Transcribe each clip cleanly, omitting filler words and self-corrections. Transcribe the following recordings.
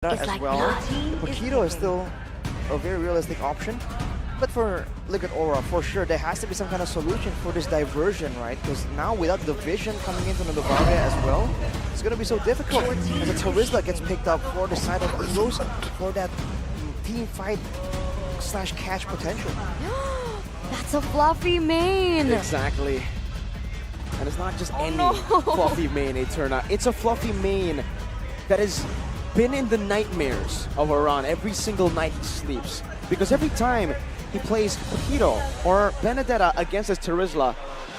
as like well. Paquito is still a very realistic option. But for Liquid Aura, for sure, there has to be some kind of solution for this diversion, right? Because now without the vision coming into Novaria as well, it's going to be so difficult. As a TLID gets picked up for the side of Evos for that team fight / catch potential. That's a fluffy main. Exactly. And it's not just any no. fluffy main, Eterna. It's a fluffy main that has been in the nightmares of Aran every single night he sleeps. Because every time he plays Paquito or Benedetta against his Terizla,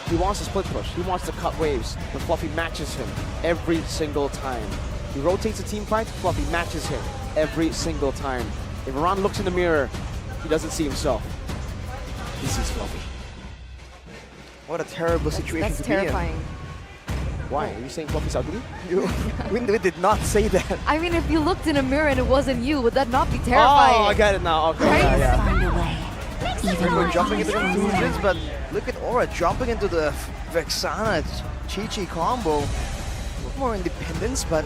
he wants to split push. He wants to cut waves. But Fluffy matches him every single time. He rotates a team fight, Fluffy matches him every single time. If Aran looks in the mirror, he doesn't see himself. He sees Fluffy. What a terrible situation That's to be in. terrifying. Why? Are you saying Fluffy's ugly? We did not say that. I mean, if you looked in a mirror and it wasn't you, would that not be terrifying? Oh, I get it now. Okay, Right? yeah. Find a way. Even We're when jumping into it's conclusions, but look at Aura jumping into the Vexana Chi-Chi combo. More independence, but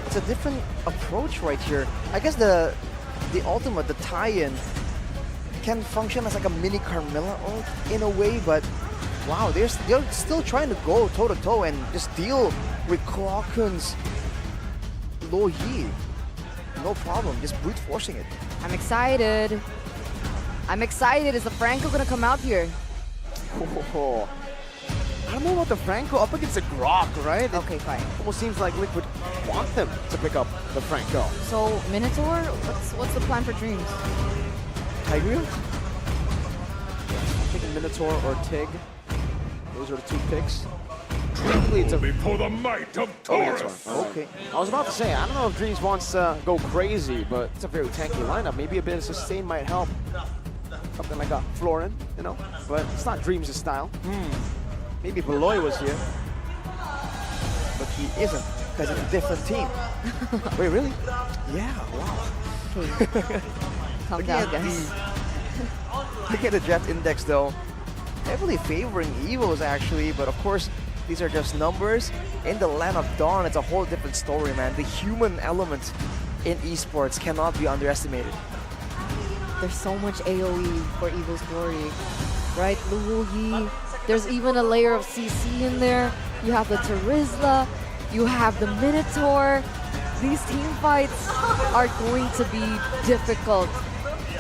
it's a different approach right here. I guess the ultimate, the tie-in, can function as like a mini Carmilla ult in a way, but wow, they're still trying to go toe-to-toe and just deal with Klokun's low Yi. No problem, just brute forcing it. I'm excited. I'm excited. Is the Franco gonna come out here? Oh, I don't know about the Franco up against the Grok, right? Okay, fine. It almost seems like Liquid want them to pick up the Franco. So Minotaur, what's the plan for Dreams? Tiger? I'm thinking Minotaur or Tig. Those are the two picks. Hopefully it's a Before the might of Taurus. Okay. I was about to say, I don't know if Dreams wants to go crazy, but it's a very tanky lineup. Maybe a bit of sustain might help. Something like a Florin, you know? But it's not Dreams' style. Maybe if Beloy was here. But he isn't, because it's a different team. Wait, really? Yeah, wow. Calm Looking down, at guys. Look at the Jet Index though. Heavily favoring Evos actually, but of course these are just numbers. In the land of Dawn, it's a whole different story, man. The human element in esports cannot be underestimated. There's so much AoE for Evil's Glory, right? Luwu Yi. There's even a layer of CC in there. You have the Terizla. You have the Minotaur. These team fights are going to be difficult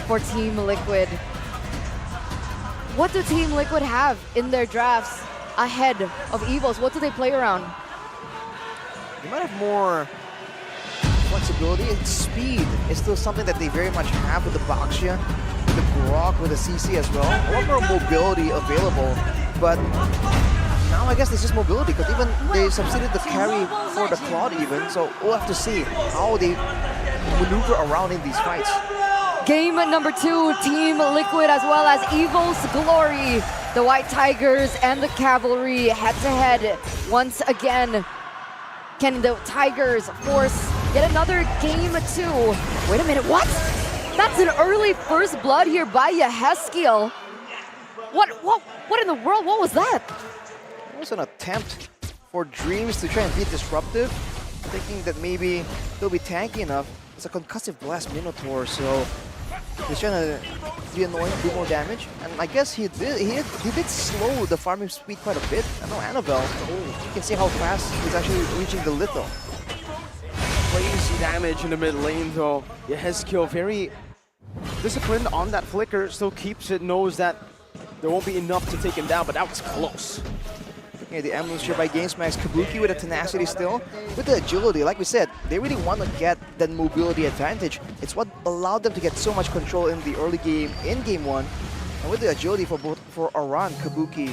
for Team Liquid. What do Team Liquid have in their drafts ahead of Evos? What do they play around? They might have more flexibility and speed. Is still something that they very much have with the Baxia, with the Grok, with the CC as well. A lot more mobility available, but now I guess it's just mobility because even they substituted the carry for the Claude even, so we'll have to see how they maneuver around in these fights. Game number 2, Team Liquid as well as Evos Glory. The White Tigers and the Cavalry head-to-head once again. Can the Tigers force yet another game 2? Wait a minute, what? That's an early first blood here by Yeheskiel. What in the world? What was that? It was an attempt for Dreams to try and be disruptive, thinking that maybe they'll be tanky enough. It's a concussive blast Minotaur, so he's trying to be annoying, do more damage. And I guess he did slow the farming speed quite a bit. I know Annabelle, you can see how fast he's actually reaching the litho. Crazy damage in the mid lane though. Yeheskiel very disciplined on that flicker, still keeps it, knows that there won't be enough to take him down, but that was close. Yeah, the emblems here by GameSmax. Kabuki with the tenacity still, with the agility. Like we said, they really want to get that mobility advantage. It's what allowed them to get so much control in the early game, in Game 1. And with the agility for both, for Aran, Kabuki,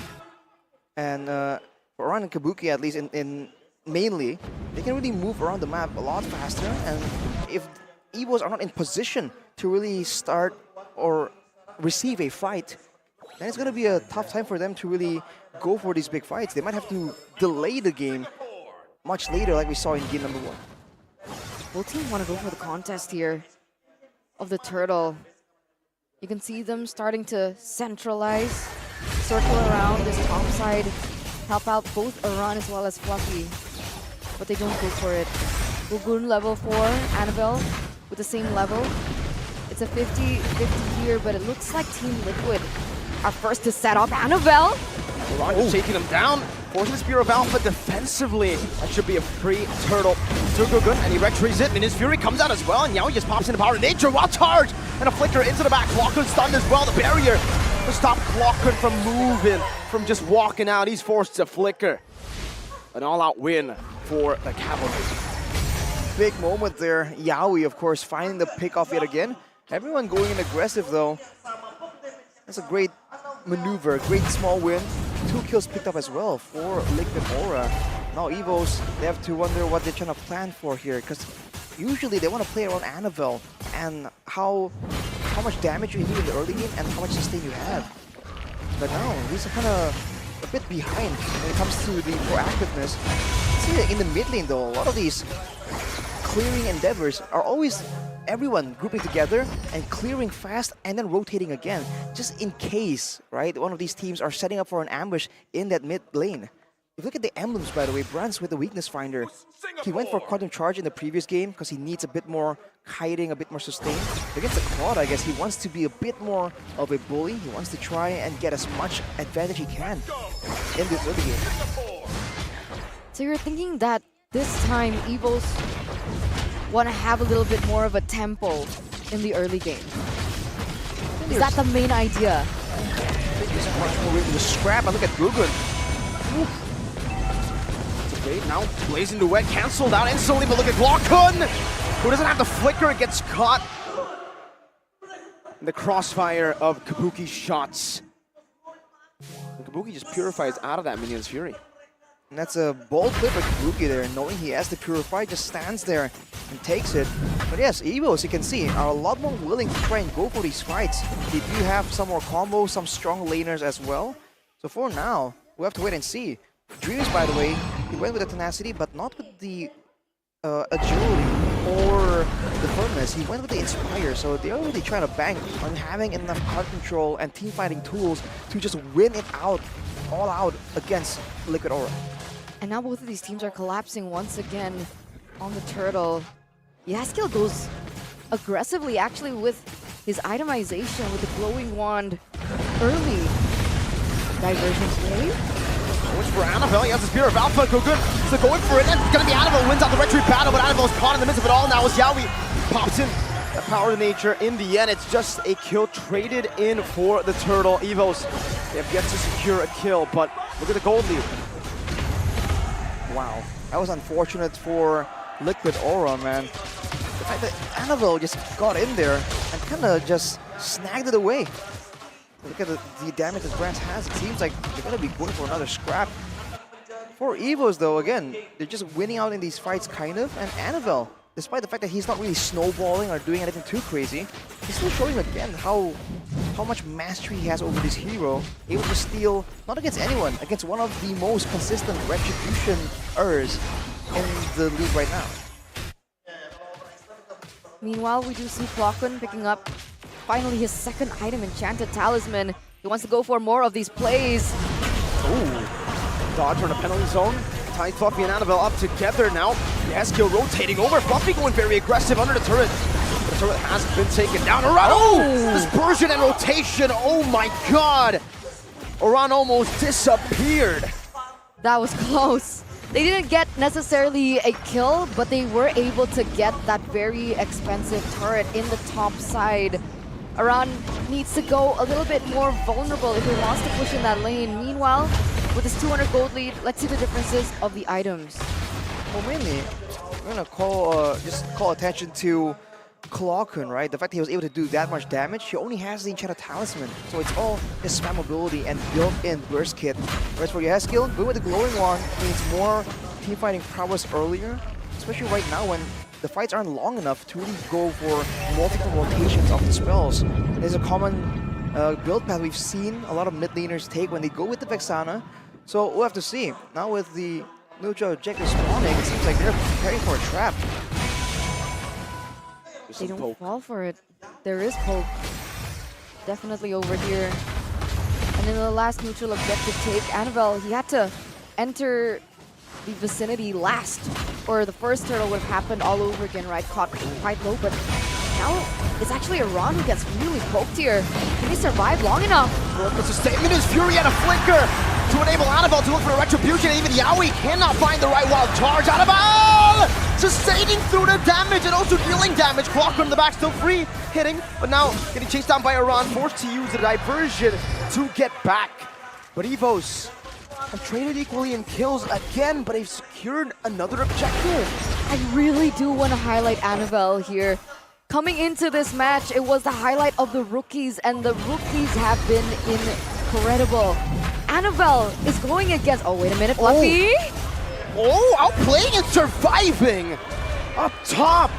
and for Aran and Kabuki at least, in mainly, they can really move around the map a lot faster. And if Evos are not in position to really start or receive a fight, then it's going to be a tough time for them to really go for these big fights. They might have to delay the game much later like we saw in game number 1. Both teams want to go for the contest here of the Turtle. You can see them starting to centralize, circle around this top side, help out both Aran as well as Fluffy. But they don't go for it. Gugun level 4, Annabelle with the same level. It's a 50-50 here, but it looks like Team Liquid are first to set up Annabelle. Oran just taking him down, forcing the Spear of Alpha defensively. That should be a free turtle to Gugun, and he retreats it, and his Fury comes out as well, and Yaoi just pops into Power of Nature, wild charge, and a flicker into the back. Clockwood stunned as well, the barrier to stop Clockwood from moving, from just walking out. He's forced to flicker. An all-out win for the Cavalry. Big moment there. Yaoi, of course, finding the pick off yet again. Everyone going in aggressive though. That's a great maneuver, great small win. 2 kills picked up as well for Liquid Aura. Now Evos, they have to wonder what they're trying to plan for here, because usually they want to play around Annabelle and how much damage you do in the early game and how much sustain you have. But now, these are kind of a bit behind when it comes to the proactiveness. See that in the mid lane though, a lot of these clearing endeavors are always everyone grouping together and clearing fast and then rotating again, just in case, right? One of these teams are setting up for an ambush in that mid lane. If you look at the emblems, by the way, Brand's with the weakness finder. He went for Quantum Charge in the previous game because he needs a bit more kiting, a bit more sustain. Against the Claude, I guess he wants to be a bit more of a bully. He wants to try and get as much advantage he can in this early game. So you're thinking that this time Evos want to have a little bit more of a tempo in the early game. Is that the main idea? I think there's much more room to scrap. And look at Gugun. Okay, now Blazing Duet cancelled out instantly, but look at Glockun, who doesn't have the flicker, gets caught in the crossfire of Kabuki's shots. And Kabuki just purifies out of that minion's fury. And that's a bold play for Kabuki there, knowing he has to purify, just stands there and takes it. But yes, Evos, you can see, are a lot more willing to try and go for these fights. They do have some more combos, some strong laners as well. So for now, we have to wait and see. Dreams, by the way, he went with the tenacity, but not with the agility or the firmness. He went with the Inspire, so they're really trying to bank on having enough card control and team fighting tools to just win it out, all out against Liquid Aura. And now both of these teams are collapsing once again on the turtle. Yaskill goes aggressively actually with his itemization with the glowing wand early. Diversion play. Which for Annabelle, he has the Spear of Alpha, Gugun, so going for it, and it's gonna be Annabelle, wins out the retreat battle, but Annabelle's caught in the midst of it all now as Yaoi pops in the Power of Nature. In the end, it's just a kill traded in for the turtle. Evos, they have yet to secure a kill, but look at the gold lead. Wow, that was unfortunate for Liquid Aura, man. The fact that Annabelle just got in there and kind of just snagged it away. Look at the damage that Brand has. It seems like they're going to be going for another scrap. For Evos, though, again, they're just winning out in these fights, kind of. And Annabelle, despite the fact that he's not really snowballing or doing anything too crazy, he's still showing again how much mastery he has over this hero. Able to steal, not against anyone, against one of the most consistent retribution-ers in the league right now. Meanwhile, we do see Clockun picking up finally his second item, Enchanted Talisman. He wants to go for more of these plays. Ooh, dodge on a penalty zone. Tying Fluffy and Annabelle up together now. Yaskill rotating over. Fluffy going very aggressive under the turret. The turret has been taken down. Oran, oh! Dispersion and rotation. Oh my god! Oran almost disappeared. That was close. They didn't get necessarily a kill, but they were able to get that very expensive turret in the top side. Oran needs to go a little bit more vulnerable if he wants to push in that lane. Meanwhile, with his 200 gold lead, let's see the differences of the items. Well, mainly, we're gonna just call attention to Clockun, right? The fact that he was able to do that much damage, he only has the Enchanted Talisman, so it's all his spammability and built-in burst kit. Whereas for Yaskill, going with the glowing wand means more team fighting prowess earlier, especially right now when the fights aren't long enough to really go for multiple rotations of the spells. There's a common build path we've seen a lot of mid laners take when they go with the Vexana. So we'll have to see. Now with the neutral objective spawning, it seems like they're preparing for a trap. They don't fall for it. There is poke. Definitely over here. And in the last neutral objective take, Annabelle, he had to enter the vicinity last or the first turtle would have happened all over again, right? Caught quite low, but now it's actually Iran who gets really poked here. Can he survive long enough? Look, it's a statement. His Fury and a flicker to enable Annabelle to look for a retribution. Even Yaoi cannot find the right wild charge. Annabelle sustaining through the damage and also dealing damage. Clocker in the back still free, hitting, but now getting chased down by Iran, forced to use the diversion to get back. But Evos have traded equally in kills again, but they've secured another objective. I really do want to highlight Annabelle here. Coming into this match, it was the highlight of the rookies, and the rookies have been incredible. Annabelle is going against... Oh, wait a minute, Fluffy. Oh, outplaying and surviving up top.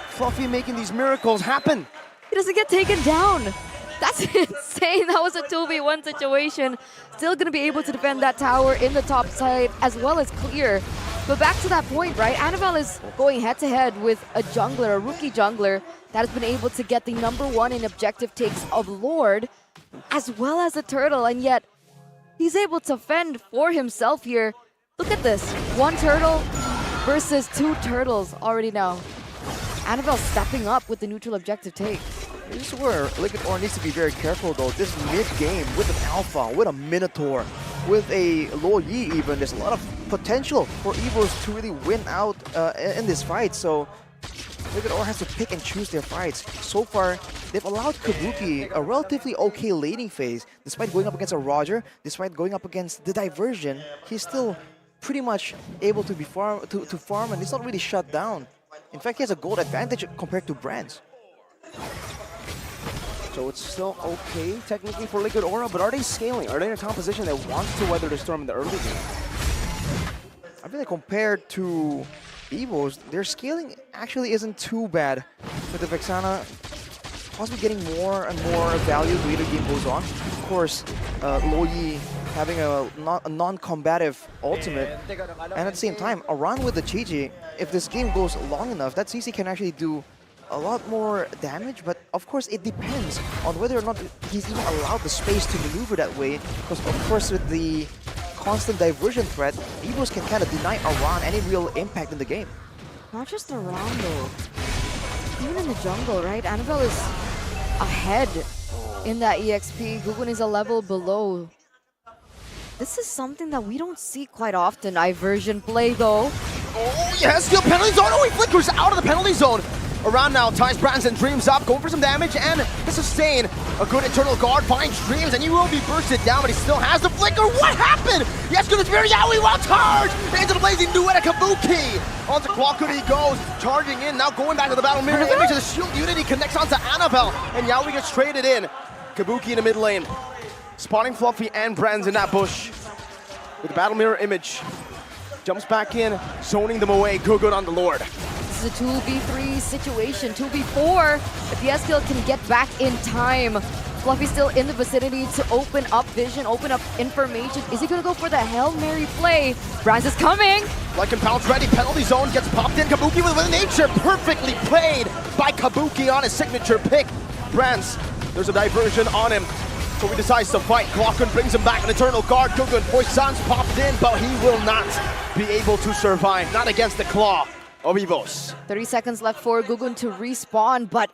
Fluffy making these miracles happen. He doesn't get taken down. That's insane. That was a 2v1 situation. Still going to be able to defend that tower in the top side as well as clear. But back to that point, right? Annabelle is going head-to-head with a jungler, a rookie jungler, that has been able to get the #1 in objective takes of Lord, as well as a turtle, and yet he's able to fend for himself here. Look at this. 1 turtle versus 2 turtles already now. Annabelle stepping up with the neutral objective take. This is where Liquid Aura needs to be very careful though. This mid-game with an Alpha, with a Minotaur, with a Lo Yi even, there's a lot of potential for Evos to really win out in this fight. So Liquid Aura has to pick and choose their fights. So far, they've allowed Kabuki a relatively okay laning phase. Despite going up against a Roger, despite going up against the diversion, he's still pretty much able to be farm and he's not really shut down. In fact, he has a gold advantage compared to Brands. So it's still okay technically for Liquid Aura, but are they scaling? Are they in a composition that wants to weather the storm in the early game? I feel like compared to Evos, their scaling actually isn't too bad. With the Vexana possibly getting more and more value as the later game goes on. Of course, Lo Yi having a non-combative ultimate, and at the same time, Aran with the Chi-Chi, if this game goes long enough, that CC can actually do a lot more damage, but of course it depends on whether or not he's even allowed the space to maneuver that way, because of course with the constant diversion threat, Evos can kind of deny Aran any real impact in the game. Not just around though. Even in the jungle, right? Annabelle is ahead in that EXP. Gugun is a level below. This is something that we don't see quite often. Iversion play though. Oh yes, still penalty zone. Oh, he flickers out of the penalty zone. Around now, ties Brands and Dreams up, going for some damage and the sustain. A good internal guard finds Dreams and he will be bursted down, but he still has the flicker. What happened? Yes, good, it's very Yaoi, wild charge! Into the blazing duet of Kabuki. Onto Clocker he goes, charging in, now going back to the battle mirror image of the shield unity, connects onto Annabelle, and Yaoi gets traded in. Kabuki in the mid lane, spotting Fluffy and Brands in that bush. With the battle mirror image, jumps back in, zoning them away, good on the Lord. This is a 2v3 situation, 2v4. If the S-Kill can get back in time. Fluffy still in the vicinity to open up vision, open up information. Is he gonna go for the Hail Mary play? Brands is coming. Like and pounce ready, penalty zone gets popped in. Kabuki with nature, perfectly played by Kabuki on his signature pick. Brands, there's a diversion on him. So he decides to fight. Clocken brings him back an eternal guard. Gugun Poison's popped in, but he will not be able to survive. Not against the claw of Evos. 30 seconds left for Gugun to respawn, but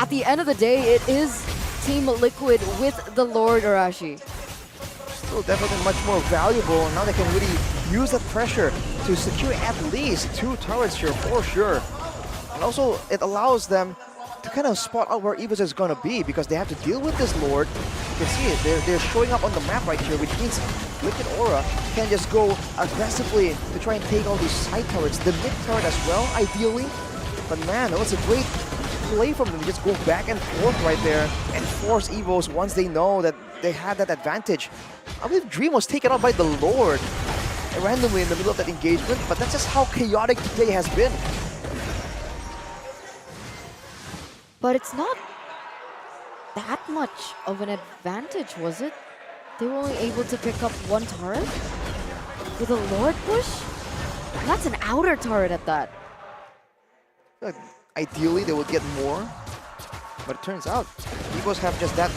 at the end of the day, it is Team Liquid with the Lord Arashi. Still definitely much more valuable, and now they can really use that pressure to secure at least 2 turrets here for sure. And also, it allows them to kind of spot out where Evos is going to be, because they have to deal with this Lord. You can see it, they're showing up on the map right here, which means Liquid Aura can just go aggressively to try and take all these side turrets, the mid turret as well, ideally. But man, that was a great play from them to just go back and forth right there and force Evos once they know that they had that advantage. I believe Dream was taken out by the Lord randomly in the middle of that engagement, but that's just how chaotic today has been. But it's not that much of an advantage, was it? They were only able to pick up 1 turret with a Lord push? And that's an outer turret at that. Ideally, they would get more, but it turns out Evos have just that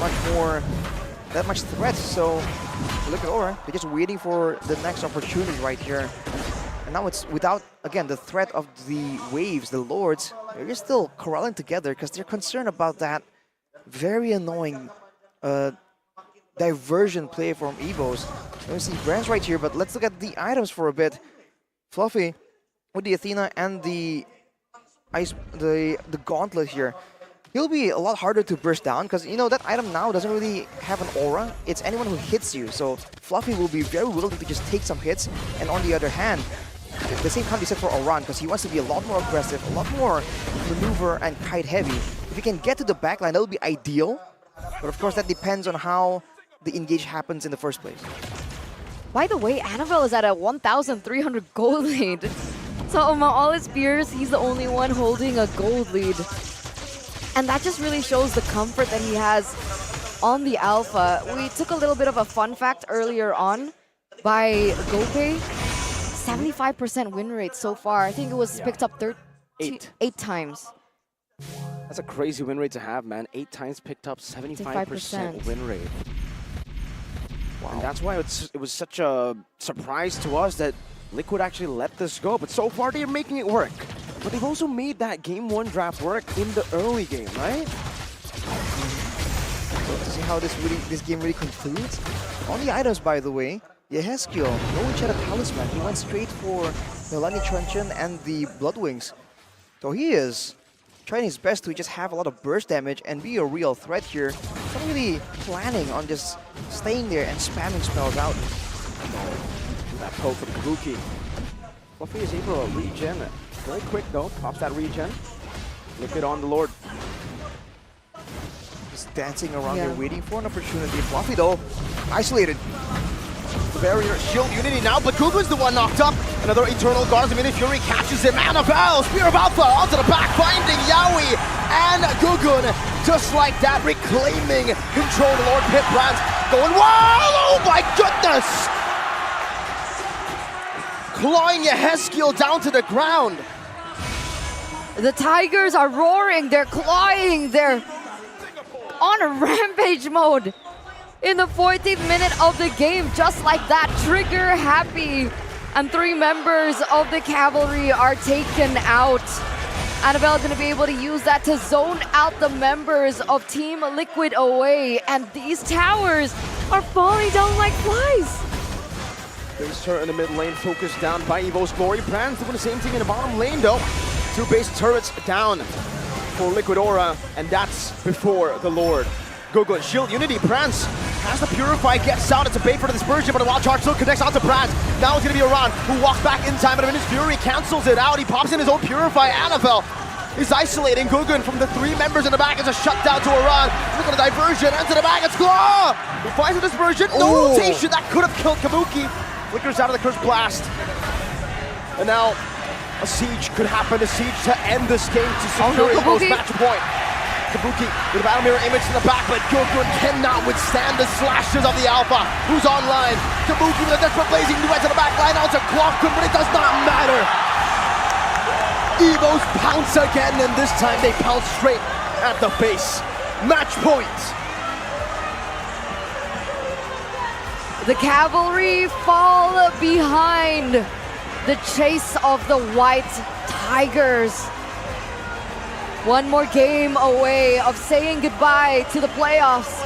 much threat. So look at Aura, they're just waiting for the next opportunity right here. And now it's without, again, the threat of the waves, the lords. They're just still corralling together because they're concerned about that very annoying diversion play from Evos. We see brands right here, but let's look at the items for a bit. Fluffy with the Athena and the gauntlet here. He'll be a lot harder to burst down because, you know, that item now doesn't really have an aura. It's anyone who hits you. So Fluffy will be very willing to just take some hits. And on the other hand, the same can't be said for Oran because he wants to be a lot more aggressive, a lot more maneuver and kite heavy. If he can get to the backline, that would be ideal. But of course, that depends on how the engage happens in the first place. By the way, Annabelle is at a 1,300 gold lead. So among all his peers, he's the only one holding a gold lead. And that just really shows the comfort that he has on the alpha. We took a little bit of a fun fact earlier on by Gopay. 75% win rate so far. I think it was picked up eight times. That's a crazy win rate to have, man. 8 times picked up, 75% win rate. Wow. And that's why it was such a surprise to us that Liquid actually let this go. But so far, they're making it work. But they've also made that Game 1 draft work in the early game, right? So to see how this game really concludes. On the items, by the way, Yehezkiel, no Enchantted Talisman. He went straight for the Lightning Truncheon and the Blood Wings. So he is trying his best to just have a lot of burst damage and be a real threat here. Not really planning on just staying there and spamming spells out. That poke from Kabuki. Fluffy is able to regen. Very quick though, pops that regen. Liquid on the Lord. Just dancing around here, waiting for an opportunity. Fluffy though, isolated. The barrier, shield unity now, but Gugun's the one knocked up. Another Eternal Guards, Mini Fury catches him. Annabelle, Spear of Alpha onto the back, finding Yaoi and Gugun. Just like that, reclaiming control. The Lord Pit Brands going wild. Oh my goodness! Clawing Yehezkiel down to the ground. The Tigers are roaring, they're clawing, they're on a rampage mode. In the 14th minute of the game, just like that, trigger happy. And 3 members of the cavalry are taken out. Annabelle going to be able to use that to zone out the members of Team Liquid away. And these towers are falling down like flies. Base turret in the mid lane, focused down by Evos Glory. Brands doing the same thing in the bottom lane though. 2 base turrets down for Liquid Aura, and that's before the Lord. Gugun, shield unity, Brands has the Purify, gets out, it's a bait for the dispersion, but a wild charge still connects onto Brands. Now it's gonna be Oran who walks back in time, but His Fury cancels it out. He pops in his own Purify. Annabelle is isolating Gugun from the 3 members in the back. It's a shutdown to Oran. Look at the diversion, into the back, it's Claw! He finds the dispersion, no rotation, that could have killed Kabuki. Flickers out of the Curse Blast. And now a siege could happen, a siege to end this game to secure Evos match point. Kabuki with a Battle Mirror image in the back, but Gugun cannot withstand the slashes of the Alpha. Who's online? Kabuki with a desperate blazing duet to the back line. Now it's a Glockun, but it does not matter. Evos pounce again, and this time they pounce straight at the base. Match point. The cavalry fall behind the chase of the White Tigers. One more game away of saying goodbye to the playoffs,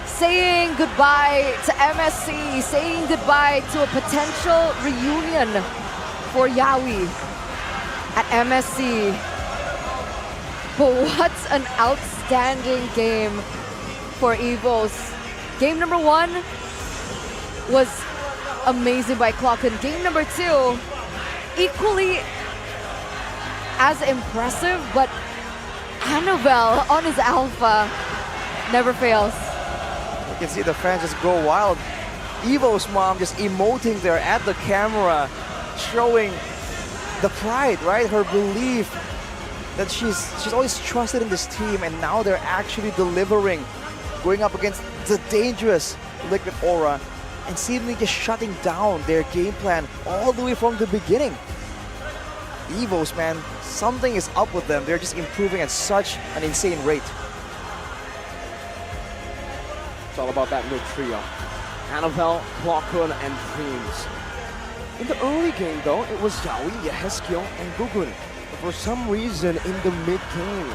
saying goodbye to MSC, saying goodbye to a potential reunion for Yaoi at MSC. But what an outstanding game for Evos. Game number 1 was amazing by Glockun. Game number 2, equally as impressive, but Annabelle on his Alpha never fails. You can see the fans just go wild. Evo's mom just emoting there at the camera, showing the pride, right? Her belief that she's always trusted in this team, and now they're actually delivering, going up against the dangerous Liquid Aura, and seemingly just shutting down their game plan all the way from the beginning. Evos, man, something is up with them. They're just improving at such an insane rate. It's all about that mid trio. Annabelle, Glockun, and Dreams. In the early game, though, it was Yawi, Yehezkiel, and Gugun. But for some reason, in the mid game,